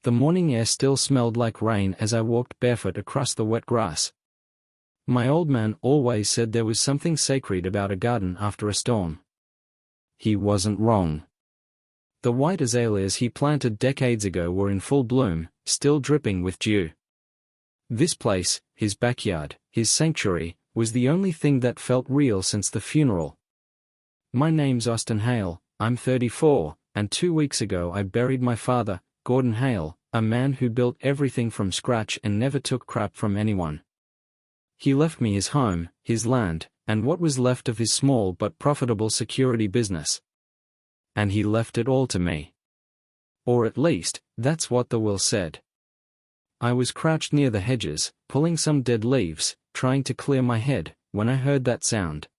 The morning air still smelled like rain as I walked barefoot across the wet grass. My old man always said there was something sacred about a garden after a storm. He wasn't wrong. The white azaleas he planted decades ago were in full bloom, still dripping with dew. This place, his backyard, his sanctuary, was the only thing that felt real since the funeral. My name's Austin Hale, I'm 34, and 2 weeks ago I buried my father, Gordon Hale, a man who built everything from scratch and never took crap from anyone. He left me his home, his land, and what was left of his small but profitable security business. And he left it all to me. Or at least, that's what the will said. I was crouched near the hedges, pulling some dead leaves, trying to clear my head, when I heard that sound.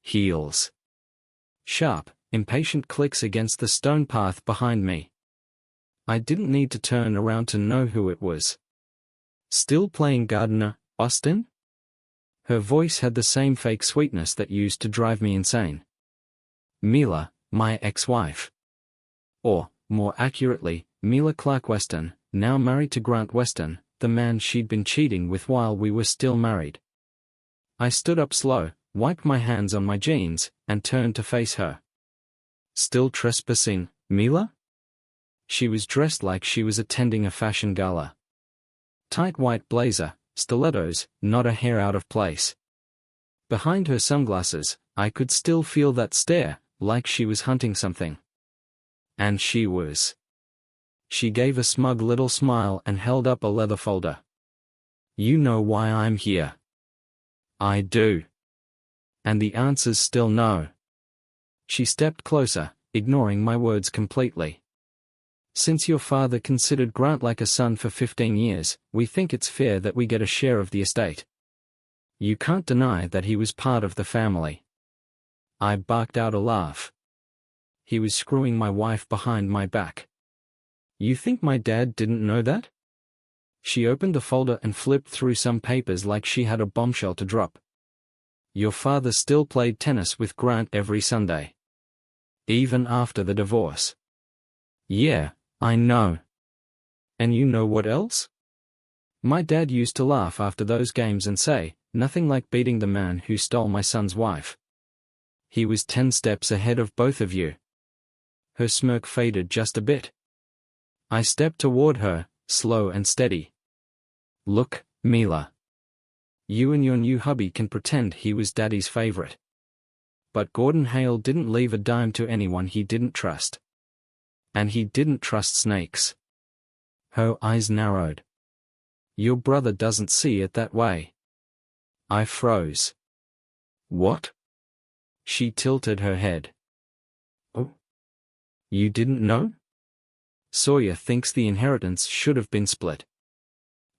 Heels. Sharp, impatient clicks against the stone path behind me. I didn't need to turn around to know who it was. Still playing gardener, Austin? Her voice had the same fake sweetness that used to drive me insane. Mila, my ex-wife. Or, more accurately, Mila Clark Weston, now married to Grant Weston, the man she'd been cheating with while we were still married. I stood up slow, wiped my hands on my jeans, and turned to face her. Still trespassing, Mila? She was dressed like she was attending a fashion gala. Tight white blazer, stilettos, not a hair out of place. Behind her sunglasses, I could still feel that stare, like she was hunting something. And she was. She gave a smug little smile and held up a leather folder. You know why I'm here. I do. And the answer's still no. She stepped closer, ignoring my words completely. Since your father considered Grant like a son for 15 years, we think it's fair that we get a share of the estate. You can't deny that he was part of the family. I barked out a laugh. He was screwing my wife behind my back. You think my dad didn't know that? She opened the folder and flipped through some papers like she had a bombshell to drop. Your father still played tennis with Grant every Sunday. Even after the divorce. Yeah, I know. And you know what else? My dad used to laugh after those games and say, nothing like beating the man who stole my son's wife. He was 10 steps ahead of both of you. Her smirk faded just a bit. I stepped toward her, slow and steady. Look, Mila. You and your new hubby can pretend he was Daddy's favorite. But Gordon Hale didn't leave a dime to anyone he didn't trust. And he didn't trust snakes. Her eyes narrowed. Your brother doesn't see it that way. I froze. What? She tilted her head. Oh. You didn't know? Sawyer thinks the inheritance should have been split.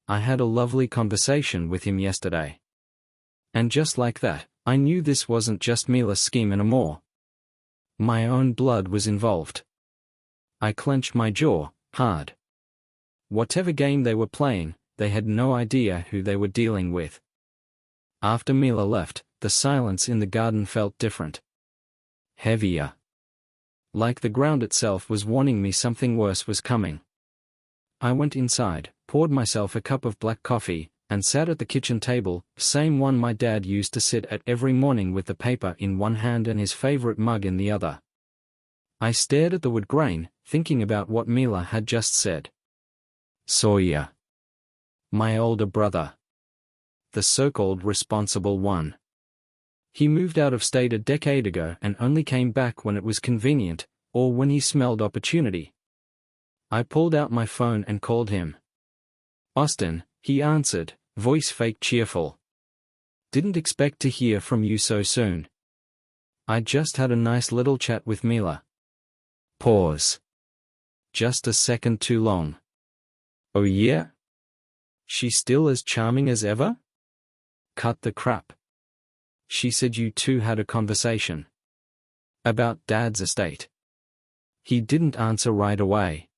I had a lovely conversation with him yesterday. And just like that, I knew this wasn't just Mila's scheme anymore. My own blood was involved. I clenched my jaw, hard. Whatever game they were playing, they had no idea who they were dealing with. After Mila left, the silence in the garden felt different. Heavier. Like the ground itself was warning me something worse was coming. I went inside, poured myself a cup of black coffee, and sat at the kitchen table, same one my dad used to sit at every morning with the paper in one hand and his favorite mug in the other. I stared at the wood grain, thinking about what Mila had just said. Sawyer. My older brother. The so-called responsible one. He moved out of state a decade ago and only came back when it was convenient, or when he smelled opportunity. I pulled out my phone and called him. Austin, he answered, voice fake cheerful. Didn't expect to hear from you so soon. I just had a nice little chat with Mila. Pause. Just a second too long. Oh yeah? She's still as charming as ever? Cut the crap. She said you two had a conversation. About Dad's estate. He didn't answer right away.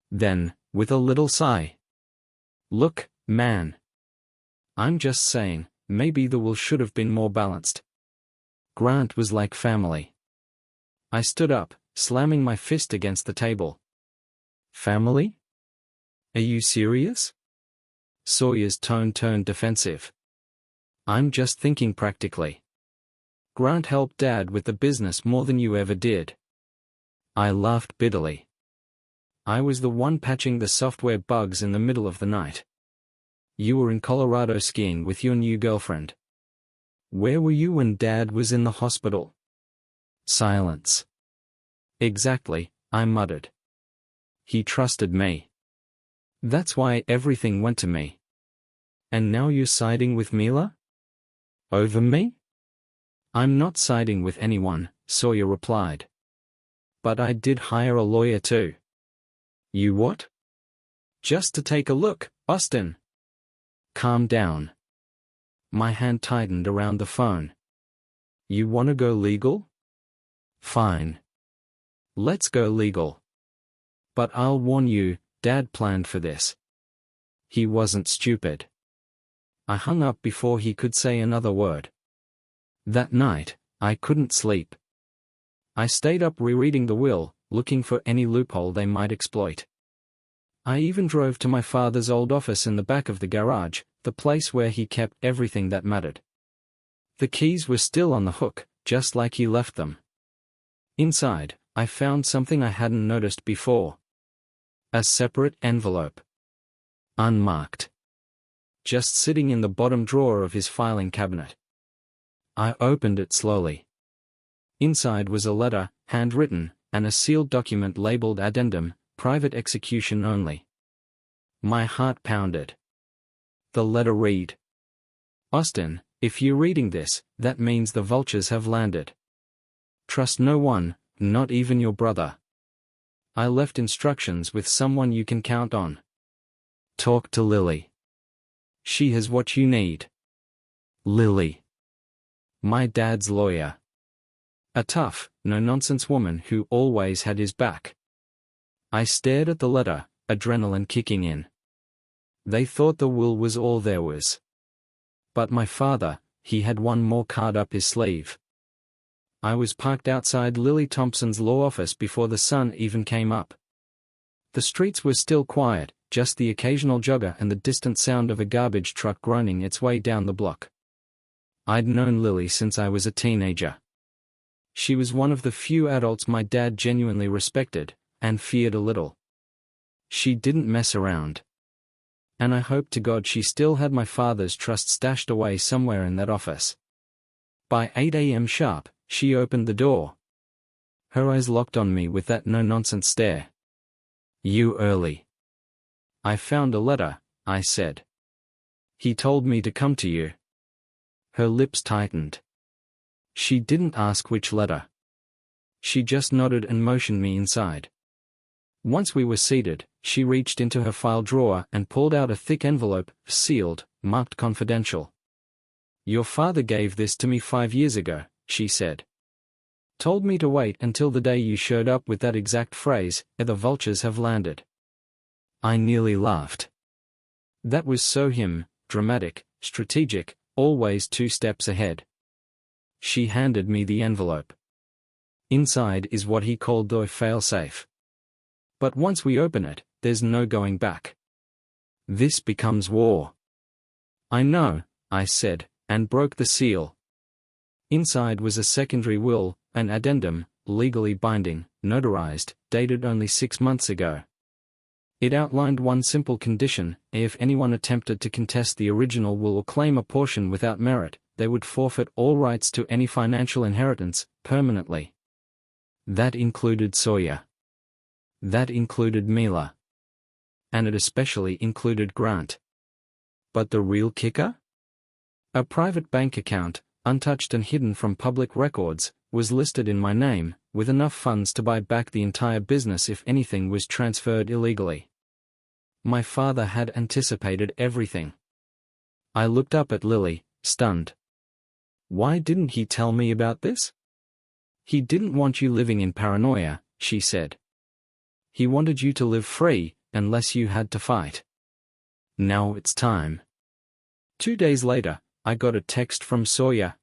Then, with a little sigh. Look, man. I'm just saying, maybe the will should have been more balanced. Grant was like family. I stood up, slamming my fist against the table. Family? Are you serious? Sawyer's tone turned defensive. I'm just thinking practically. Grant helped Dad with the business more than you ever did. I laughed bitterly. I was the one patching the software bugs in the middle of the night. You were in Colorado skiing with your new girlfriend. Where were you when Dad was in the hospital? Silence. Exactly, I muttered. He trusted me. That's why everything went to me. And now you're siding with Mila? Over me? I'm not siding with anyone, Sawyer replied. But I did hire a lawyer too. You what? Just to take a look, Austin. Calm down. My hand tightened around the phone. You wanna go legal? Fine. Let's go legal. But I'll warn you, Dad planned for this. He wasn't stupid. I hung up before he could say another word. That night, I couldn't sleep. I stayed up rereading the will, looking for any loophole they might exploit. I even drove to my father's old office in the back of the garage, the place where he kept everything that mattered. The keys were still on the hook, just like he left them. Inside, I found something I hadn't noticed before. A separate envelope. Unmarked. Just sitting in the bottom drawer of his filing cabinet. I opened it slowly. Inside was a letter, handwritten, and a sealed document labeled Addendum, Private Execution Only. My heart pounded. The letter read: Austin, if you're reading this, that means the vultures have landed. Trust no one, not even your brother. I left instructions with someone you can count on. Talk to Lily. She has what you need. Lily. My dad's lawyer. A tough, no-nonsense woman who always had his back. I stared at the letter, adrenaline kicking in. They thought the will was all there was. But my father, he had one more card up his sleeve. I was parked outside Lily Thompson's law office before the sun even came up. The streets were still quiet, just the occasional jogger and the distant sound of a garbage truck groaning its way down the block. I'd known Lily since I was a teenager. She was one of the few adults my dad genuinely respected, and feared a little. She didn't mess around. And I hoped to God she still had my father's trust stashed away somewhere in that office. By 8 a.m. sharp, she opened the door. Her eyes locked on me with that no-nonsense stare. You early. I found a letter, I said. He told me to come to you. Her lips tightened. She didn't ask which letter. She just nodded and motioned me inside. Once we were seated, she reached into her file drawer and pulled out a thick envelope, sealed, marked confidential. Your father gave this to me 5 years ago, she said. Told me to wait until the day you showed up with that exact phrase, the vultures have landed. I nearly laughed. That was so him, dramatic, strategic, always 2 steps ahead. She handed me the envelope. Inside is what he called the fail-safe. But once we open it, there's no going back. This becomes war. I know, I said, and broke the seal. Inside was a secondary will, an addendum, legally binding, notarized, dated only 6 months ago. It outlined one simple condition: if anyone attempted to contest the original will or claim a portion without merit, they would forfeit all rights to any financial inheritance, permanently. That included Sawyer. That included Mila. And it especially included Grant. But the real kicker? A private bank account, untouched and hidden from public records, was listed in my name, with enough funds to buy back the entire business if anything was transferred illegally. My father had anticipated everything. I looked up at Lily, stunned. Why didn't he tell me about this? He didn't want you living in paranoia, she said. He wanted you to live free, unless you had to fight. Now it's time. 2 days later, I got a text from Sawyer.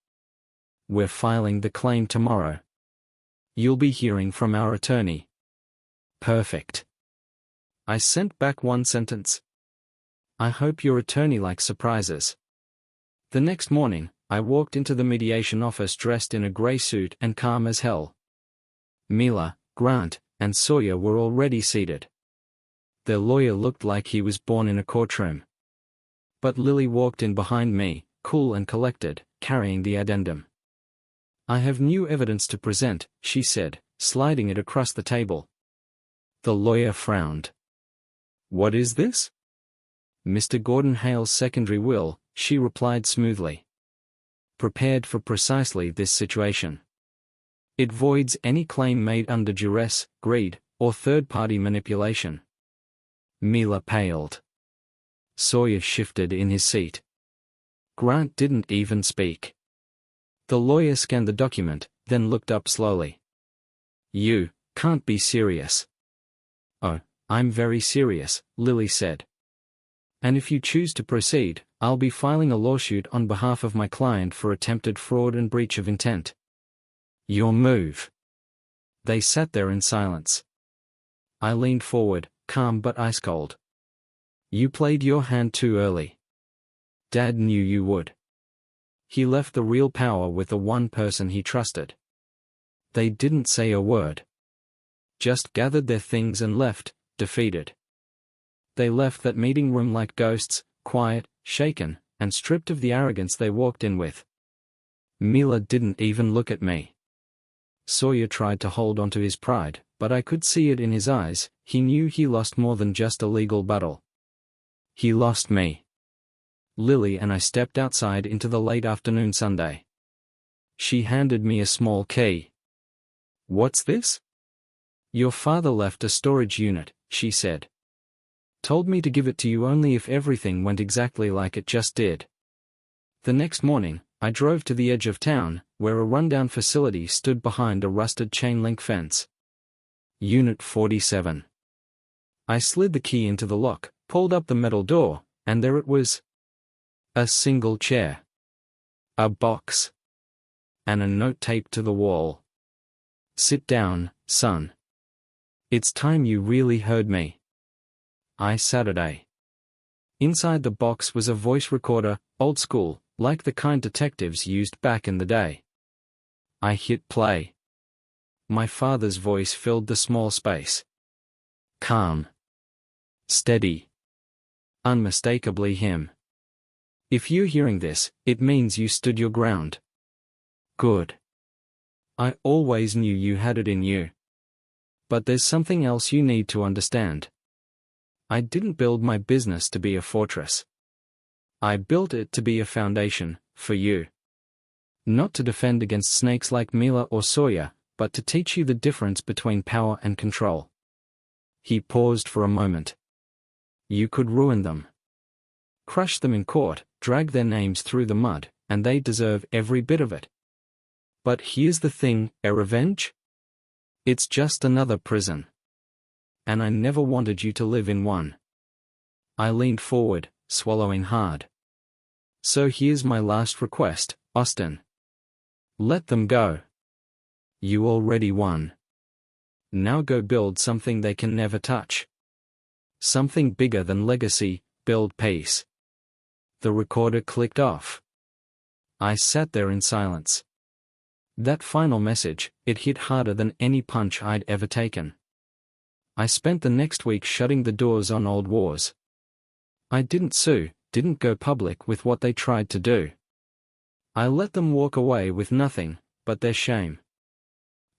We're filing the claim tomorrow. You'll be hearing from our attorney. Perfect. I sent back one sentence. I hope your attorney likes surprises. The next morning, I walked into the mediation office dressed in a grey suit and calm as hell. Mila, Grant, and Sawyer were already seated. Their lawyer looked like he was born in a courtroom. But Lily walked in behind me, cool and collected, carrying the addendum. I have new evidence to present, she said, sliding it across the table. The lawyer frowned. What is this? Mr. Gordon Hale's secondary will, she replied smoothly. Prepared for precisely this situation. It voids any claim made under duress, greed, or third-party manipulation. Mila paled. Sawyer shifted in his seat. Grant didn't even speak. The lawyer scanned the document, then looked up slowly. You can't be serious. Oh, I'm very serious, Lily said. And if you choose to proceed, I'll be filing a lawsuit on behalf of my client for attempted fraud and breach of intent. Your move. They sat there in silence. I leaned forward, calm but ice-cold. You played your hand too early. Dad knew you would. He left the real power with the one person he trusted. They didn't say a word. Just gathered their things and left, defeated. They left that meeting room like ghosts, quiet, shaken, and stripped of the arrogance they walked in with. Mila didn't even look at me. Sawyer tried to hold onto his pride, but I could see it in his eyes. He knew he lost more than just a legal battle. He lost me. Lily and I stepped outside into the late afternoon Sunday. She handed me a small key. What's this? Your father left a storage unit, she said. Told me to give it to you only if everything went exactly like it just did. The next morning, I drove to the edge of town, where a rundown facility stood behind a rusted chain-link fence. Unit 47. I slid the key into the lock, pulled up the metal door, and there it was. A single chair. A box. And a note taped to the wall. Sit down, son. It's time you really heard me. Saturday. Inside the box was a voice recorder, old school, like the kind detectives used back in the day. I hit play. My father's voice filled the small space. Calm. Steady. Unmistakably him. If you're hearing this, it means you stood your ground. Good. I always knew you had it in you. But there's something else you need to understand. I didn't build my business to be a fortress. I built it to be a foundation, for you. Not to defend against snakes like Mila or Sawyer, but to teach you the difference between power and control. He paused for a moment. You could ruin them. Crush them in court, drag their names through the mud, and they deserve every bit of it. But here's the thing, a revenge? It's just another prison. And I never wanted you to live in one. I leaned forward, swallowing hard. So here's my last request, Austin. Let them go. You already won. Now go build something they can never touch. Something bigger than legacy, build peace. The recorder clicked off. I sat there in silence. That final message, it hit harder than any punch I'd ever taken. I spent the next week shutting the doors on old wars. I didn't sue, didn't go public with what they tried to do. I let them walk away with nothing but their shame.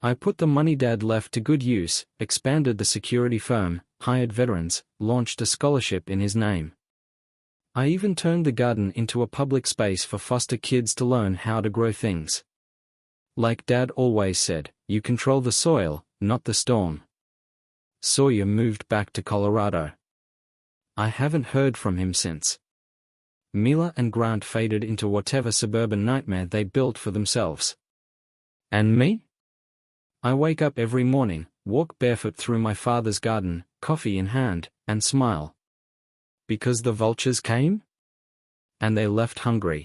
I put the money Dad left to good use, expanded the security firm, hired veterans, launched a scholarship in his name. I even turned the garden into a public space for foster kids to learn how to grow things. Like Dad always said, you control the soil, not the storm. Sawyer moved back to Colorado. I haven't heard from him since. Mila and Grant faded into whatever suburban nightmare they built for themselves. And me? I wake up every morning, walk barefoot through my father's garden, coffee in hand, and smile. Because the vultures came? And they left hungry.